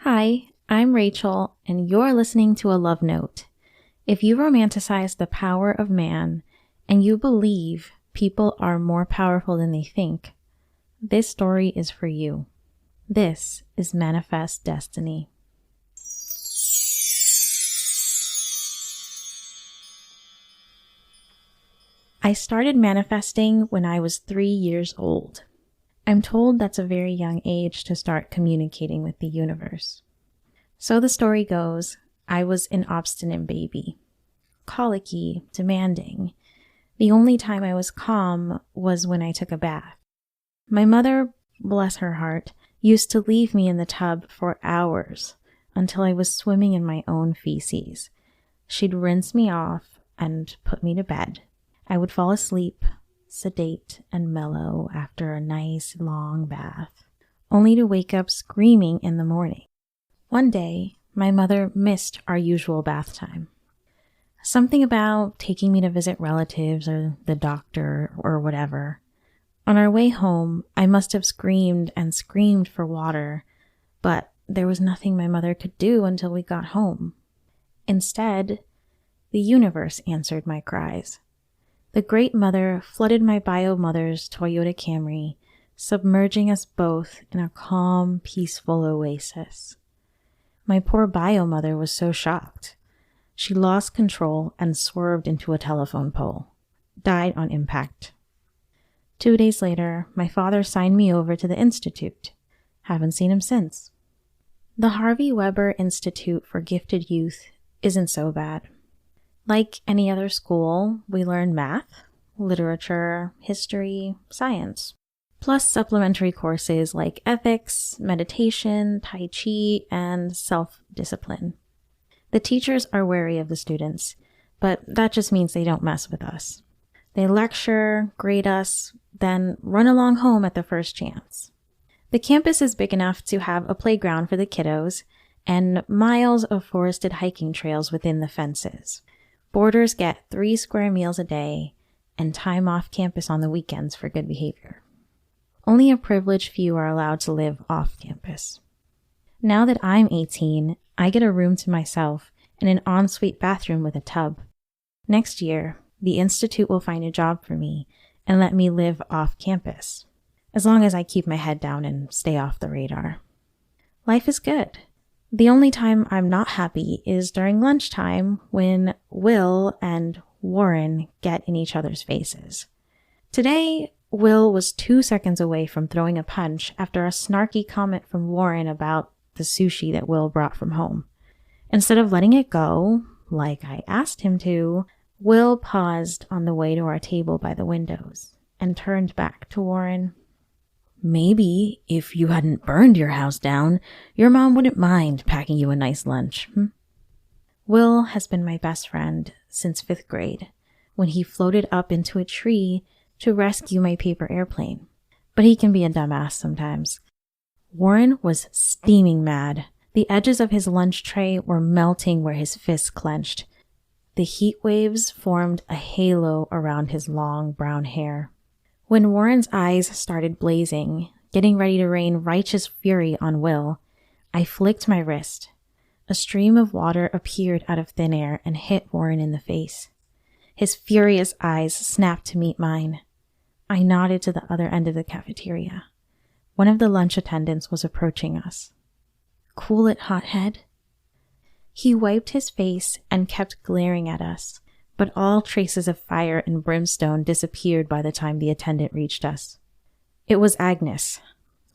Hi, I'm Rachel, and you're listening to A Love Note. If you romanticize the power of man and you believe people are more powerful than they think, this story is for you. This is Manifest Destiny. I started manifesting when I was 3 years old. I'm told that's a very young age to start communicating with the universe. So the story goes, I was an obstinate baby. Colicky, demanding. The only time I was calm was when I took a bath. My mother, bless her heart, used to leave me in the tub for hours until I was swimming in my own feces. She'd rinse me off and put me to bed. I would fall asleep, sedate and mellow after a nice long bath, only to wake up screaming in the morning. One day, my mother missed our usual bath time. Something about taking me to visit relatives or the doctor or whatever. On our way home, I must have screamed and screamed for water, but there was nothing my mother could do until we got home. Instead, the universe answered my cries. The Great Mother flooded my bio mother's Toyota Camry, submerging us both in a calm, peaceful oasis. My poor bio mother was so shocked. She lost control and swerved into a telephone pole. Died on impact. 2 days later, my father signed me over to the Institute. Haven't seen him since. The Harvey Weber Institute for Gifted Youth isn't so bad. Like any other school, we learn math, literature, history, science, plus supplementary courses like ethics, meditation, tai chi, and self-discipline. The teachers are wary of the students, but that just means they don't mess with us. They lecture, grade us, then run along home at the first chance. The campus is big enough to have a playground for the kiddos and miles of forested hiking trails within the fences. Boarders get 3 square meals a day and time off campus on the weekends for good behavior. Only a privileged few are allowed to live off campus. Now that I'm 18, I get a room to myself and an ensuite bathroom with a tub. Next year, the Institute will find a job for me and let me live off campus, as long as I keep my head down and stay off the radar. Life is good. The only time I'm not happy is during lunchtime when Will and Warren get in each other's faces. Today, Will was 2 seconds away from throwing a punch after a snarky comment from Warren about the sushi that Will brought from home. Instead of letting it go, like I asked him to, Will paused on the way to our table by the windows and turned back to Warren. Maybe if you hadn't burned your house down, your mom wouldn't mind packing you a nice lunch. Will has been my best friend since 5th grade, when he floated up into a tree to rescue my paper airplane. But he can be a dumbass sometimes. Warren was steaming mad. The edges of his lunch tray were melting where his fists clenched. The heat waves formed a halo around his long brown hair. When Warren's eyes started blazing, getting ready to rain righteous fury on Will, I flicked my wrist. A stream of water appeared out of thin air and hit Warren in the face. His furious eyes snapped to meet mine. I nodded to the other end of the cafeteria. One of the lunch attendants was approaching us. Cool it, hothead. He wiped his face and kept glaring at us, but all traces of fire and brimstone disappeared by the time the attendant reached us. It was Agnes,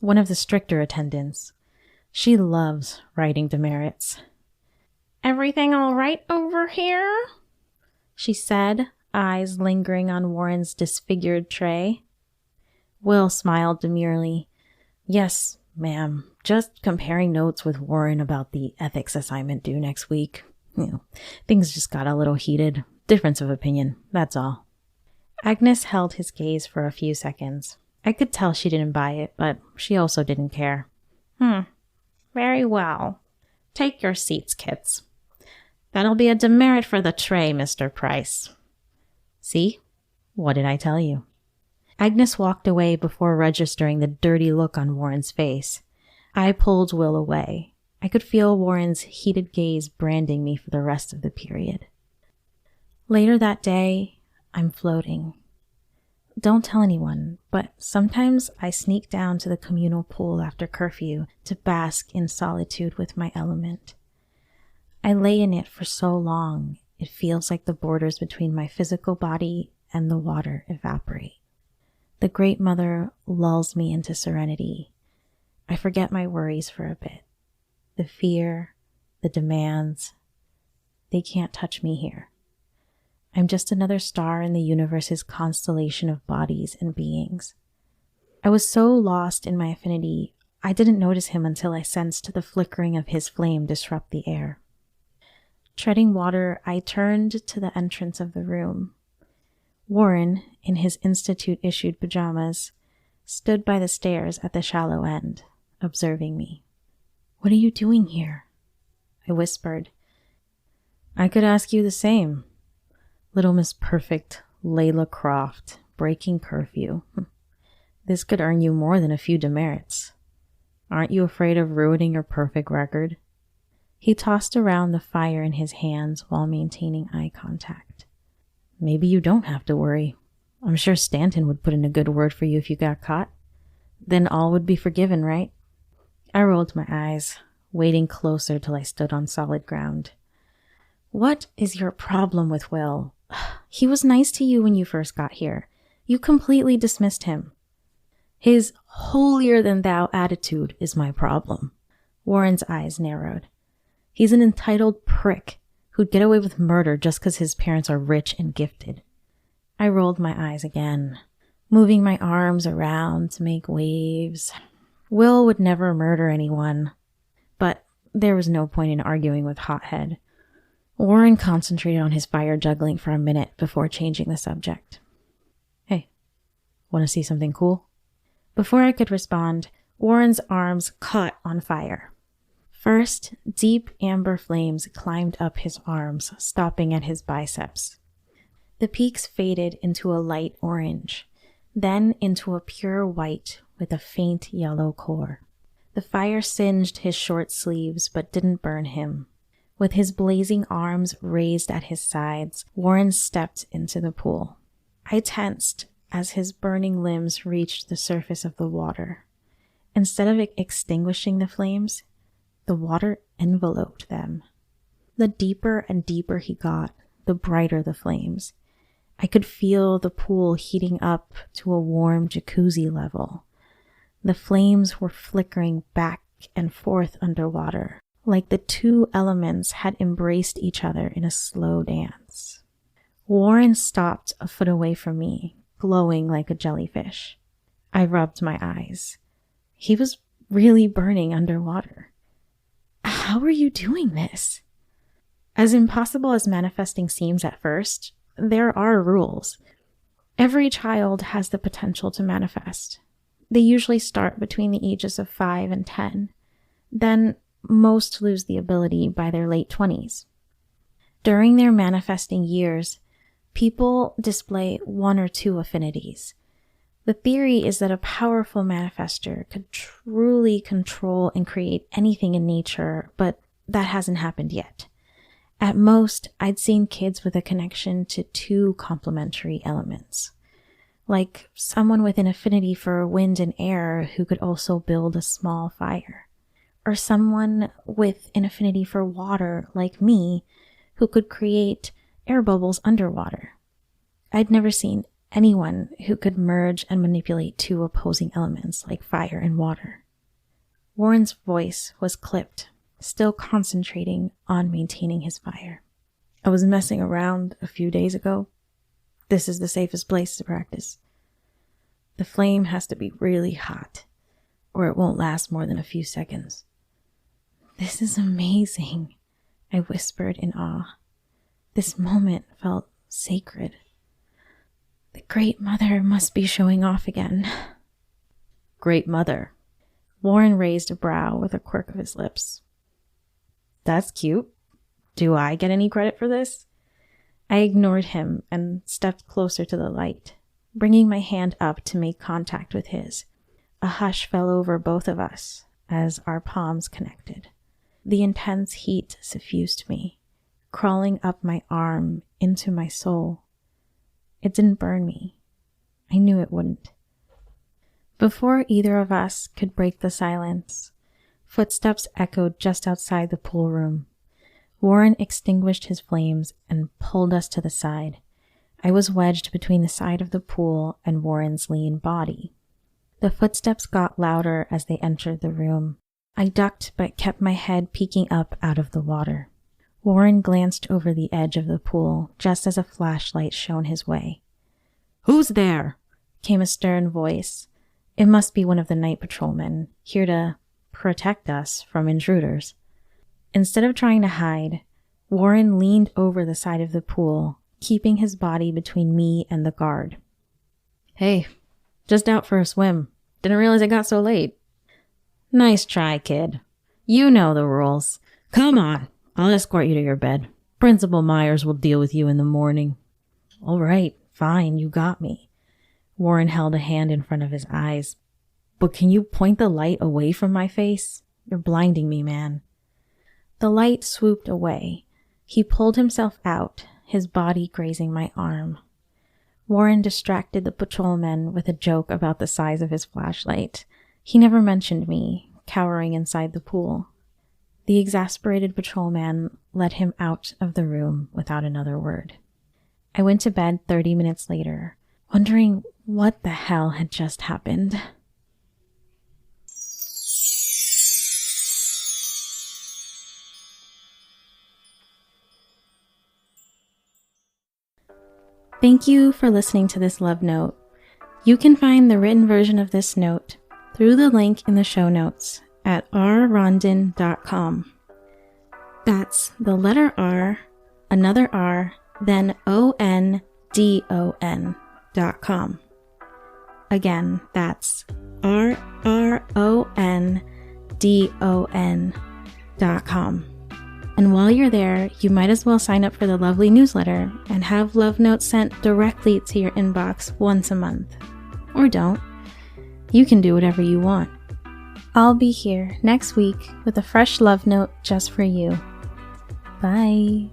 one of the stricter attendants. She loves writing demerits. "Everything all right over here?" she said, eyes lingering on Warren's disfigured tray. Will smiled demurely. "Yes, ma'am. Just comparing notes with Warren about the ethics assignment due next week. Things just got a little heated. Difference of opinion, that's all." Agnes held his gaze for a few seconds. I could tell she didn't buy it, but she also didn't care. Very well. Take your seats, kids. That'll be a demerit for the tray, Mr. Price." See? What did I tell you? Agnes walked away before registering the dirty look on Warren's face. I pulled Will away, I could feel Warren's heated gaze branding me for the rest of the period. Later that day, I'm floating. Don't tell anyone, but sometimes I sneak down to the communal pool after curfew to bask in solitude with my element. I lay in it for so long, it feels like the borders between my physical body and the water evaporate. The Great Mother lulls me into serenity. I forget my worries for a bit. The fear, the demands, they can't touch me here. I'm just another star in the universe's constellation of bodies and beings. I was so lost in my affinity, I didn't notice him until I sensed the flickering of his flame disrupt the air. Treading water, I turned to the entrance of the room. Warren, in his institute-issued pajamas, stood by the stairs at the shallow end, observing me. "What are you doing here?" I whispered. "I could ask you the same. Little Miss Perfect Layla Croft, breaking curfew. This could earn you more than a few demerits. Aren't you afraid of ruining your perfect record?" He tossed around the fire in his hands while maintaining eye contact. "Maybe you don't have to worry. I'm sure Stanton would put in a good word for you if you got caught. Then all would be forgiven, right?" I rolled my eyes, wading closer till I stood on solid ground. "What is your problem with Will? He was nice to you when you first got here. You completely dismissed him." "His holier-than-thou attitude is my problem." Warren's eyes narrowed. "He's an entitled prick who'd get away with murder just because his parents are rich and gifted." I rolled my eyes again, moving my arms around to make waves. Will would never murder anyone, but there was no point in arguing with Hothead. Warren concentrated on his fire juggling for a minute before changing the subject. "Hey, want to see something cool?" Before I could respond, Warren's arms caught on fire. First, deep amber flames climbed up his arms, stopping at his biceps. The peaks faded into a light orange, then into a pure white with a faint yellow core. The fire singed his short sleeves but didn't burn him. With his blazing arms raised at his sides, Warren stepped into the pool. I tensed as his burning limbs reached the surface of the water. Instead of extinguishing the flames, the water enveloped them. The deeper and deeper he got, the brighter the flames. I could feel the pool heating up to a warm jacuzzi level. The flames were flickering back and forth underwater, like the two elements had embraced each other in a slow dance. Warren stopped a foot away from me, glowing like a jellyfish. I rubbed my eyes. He was really burning underwater. "How are you doing this?" As impossible as manifesting seems at first, there are rules. Every child has the potential to manifest. They usually start between the ages of 5 and 10. Then most lose the ability by their late 20s. During their manifesting years, people display one or two affinities. The theory is that a powerful manifester could truly control and create anything in nature, but that hasn't happened yet. At most, I'd seen kids with a connection to 2 complementary elements, like someone with an affinity for wind and air who could also build a small fire, or someone with an affinity for water, like me, who could create air bubbles underwater. I'd never seen anyone who could merge and manipulate 2 opposing elements like fire and water. Warren's voice was clipped, still concentrating on maintaining his fire. "I was messing around a few days ago. This is the safest place to practice. The flame has to be really hot, or it won't last more than a few seconds." "This is amazing," I whispered in awe. This moment felt sacred. The Great Mother must be showing off again. "Great Mother." Warren raised a brow with a quirk of his lips. "That's cute. Do I get any credit for this?" I ignored him and stepped closer to the light, bringing my hand up to make contact with his. A hush fell over both of us as our palms connected. The intense heat suffused me, crawling up my arm into my soul. It didn't burn me. I knew it wouldn't. Before either of us could break the silence, footsteps echoed just outside the pool room. Warren extinguished his flames and pulled us to the side. I was wedged between the side of the pool and Warren's lean body. The footsteps got louder as they entered the room. I ducked but kept my head peeking up out of the water. Warren glanced over the edge of the pool just as a flashlight shone his way. "Who's there?" came a stern voice. It must be one of the night patrolmen, here to protect us from intruders. Instead of trying to hide, Warren leaned over the side of the pool, keeping his body between me and the guard. "Hey, just out for a swim. Didn't realize it got so late." "Nice try, kid. You know the rules. Come on, I'll escort you to your bed. Principal Myers will deal with you in the morning." "All right, fine, you got me." Warren held a hand in front of his eyes. "But can you point the light away from my face? You're blinding me, man." The light swooped away. He pulled himself out, his body grazing my arm. Warren distracted the patrolman with a joke about the size of his flashlight. He never mentioned me, cowering inside the pool. The exasperated patrolman led him out of the room without another word. I went to bed 30 minutes later, wondering what the hell had just happened. Thank you for listening to this love note. You can find the written version of this note through the link in the show notes at rrondon.com. That's the letter R, another R, then ONDON.com. Again, that's rrondon.com. And while you're there, you might as well sign up for the lovely newsletter and have love notes sent directly to your inbox once a month. Or don't. You can do whatever you want. I'll be here next week with a fresh love note just for you. Bye.